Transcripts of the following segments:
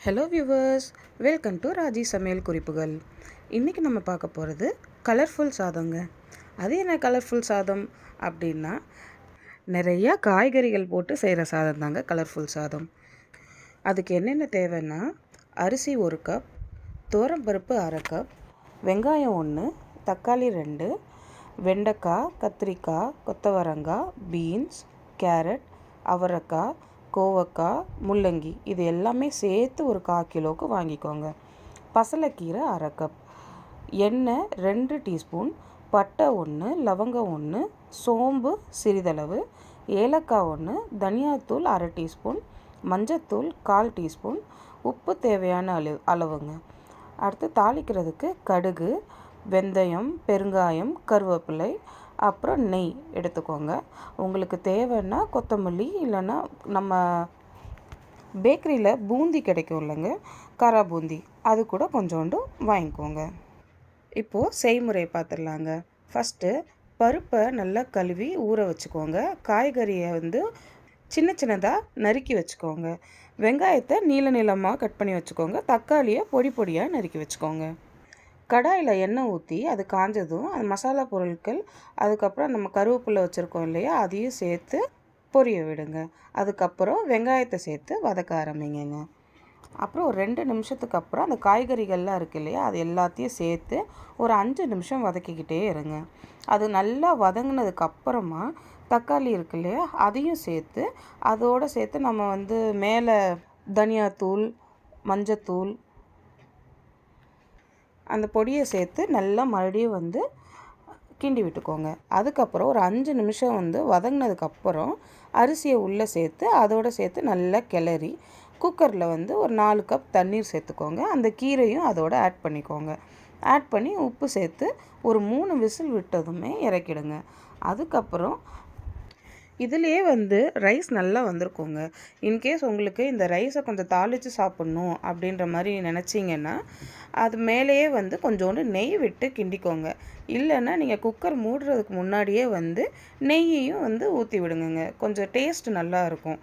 Hello viewers, welcome to Raji சமையல் குறிப்புகள். இன்றைக்கி நம்ம பார்க்க போகிறது கலர்ஃபுல் சாதங்க. அது என்ன கலர்ஃபுல் சாதம் அப்படின்னா, நிறையா காய்கறிகள் போட்டு செய்கிற சாதம் தாங்க கலர்ஃபுல் சாதம். அதுக்கு என்னென்ன தேவைன்னா, அரிசி 1 கப், துவரம்பருப்பு 1/2 கப், வெங்காயம் 1, தக்காளி 2, வெண்டைக்காய், கத்திரிக்காய், கொத்தவரங்காய், பீன்ஸ், கேரட், அவரைக்காய், கோவக்காய், முள்ளங்கி இது எல்லாமே சேர்த்து ஒரு 1/4 கிலோவுக்கு வாங்கிக்கோங்க. பசலைக்கீரை 1/2 கப், எண்ணெய் 2 டீஸ்பூன், பட்டை 1, லவங்கம் 1, சோம்பு சிறிதளவு, ஏலக்காய் 1, தனியாத்தூள் 1/2 டீஸ்பூன், மஞ்சத்தூள் 1/4 டீஸ்பூன், உப்பு தேவையான அளவுங்க. அடுத்து தாளிக்கிறதுக்கு கடுகு, வெந்தயம், பெருங்காயம், கருவேப்பிலை, அப்புறம் நெய் எடுத்துக்கோங்க. உங்களுக்கு தேவைன்னா கொத்தமல்லி, இல்லைன்னா நம்ம பேக்கரியில் பூந்தி கிடைக்கும் இல்லைங்க, காரா பூந்தி, அது கூட கொஞ்சோண்டு வாங்கிக்கோங்க. இப்போது செய்முறை பார்த்துடலாங்க. ஃபஸ்ட்டு பருப்பை நல்லா கழுவி ஊற வச்சுக்கோங்க. காய்கறியை சின்ன சின்னதாக நறுக்கி வச்சுக்கோங்க. வெங்காயத்தை நீள நீளமாக கட் பண்ணி வச்சுக்கோங்க. தக்காளியை பொடி பொடியாக நறுக்கி வச்சுக்கோங்க. கடாயில் எண்ணெய் ஊற்றி அது காஞ்சதும் அது மசாலா பொருட்கள், அதுக்கப்புறம் நம்ம கருவேப்பிலை வச்சுருக்கோம் இல்லையா, அதையும் சேர்த்து பொரிய விடுங்க. அதுக்கப்புறம் வெங்காயத்தை சேர்த்து வதக்க ஆரம்பிங்க. அப்புறம் ஒரு 2 நிமிஷத்துக்கு அப்புறம் அந்த காய்கறிகள்லாம் இருக்குது இல்லையா, அது எல்லாத்தையும் சேர்த்து ஒரு 5 நிமிஷம் வதக்கிக்கிட்டே இருங்க. அது நல்லா வதங்கினதுக்கப்புறமா தக்காளி இருக்கு இல்லையா, அதையும் சேர்த்து அதோடு சேர்த்து நம்ம மேலே தனியாத்தூள், மஞ்சத்தூள், அந்த பொடியை சேர்த்து நல்லா மறுபடியும் கிண்டி விட்டுக்கோங்க. அதுக்கப்புறம் ஒரு 5 நிமிஷம் வதங்கினதுக்கப்புறம் அரிசியை உள்ளே சேர்த்து அதோடு சேர்த்து நல்லா கிளறி குக்கரில் ஒரு 4 கப் தண்ணீர் சேர்த்துக்கோங்க. அந்த கீரையும் அதோடு ஆட் பண்ணிக்கோங்க. ஆட் பண்ணி உப்பு சேர்த்து ஒரு 3 விசில் விட்டதுமே இறக்கிடுங்க. அதுக்கப்புறம் இதுலேயே ரைஸ் நல்லா வந்திருக்குங்க. இன்கேஸ் உங்களுக்கு இந்த ரைஸை கொஞ்சம் தாளித்து சாப்பிட்ணும் அப்படின்ற மாதிரி நினச்சிங்கன்னா, அது மேலேயே கொஞ்சோண்டு நெய் விட்டு கிண்டிக்கோங்க. இல்லைன்னா நீங்கள் குக்கர் மூடுறதுக்கு முன்னாடியே நெய்யையும் ஊற்றி விடுங்க. கொஞ்சம் டேஸ்ட் நல்லா இருக்கும்.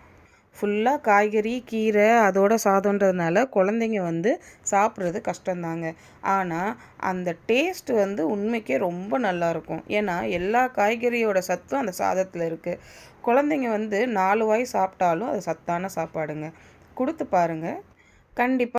ஃபுல்லாக காய்கறி, கீரை அதோட சாதம்ன்றதுனால குழந்தைங்க சாப்பிட்றது கஷ்டந்தாங்க. ஆனால் அந்த டேஸ்ட் உண்மைக்கே ரொம்ப நல்லாயிருக்கும். ஏன்னா எல்லா காய்கறியோட சத்தும் அந்த சாதத்தில் இருக்குது. குழந்தைங்க 4 வாய் சாப்பிட்டாலும் அது சத்தான சாப்பாடுங்க. கொடுத்து பாருங்கள், கண்டிப்பாக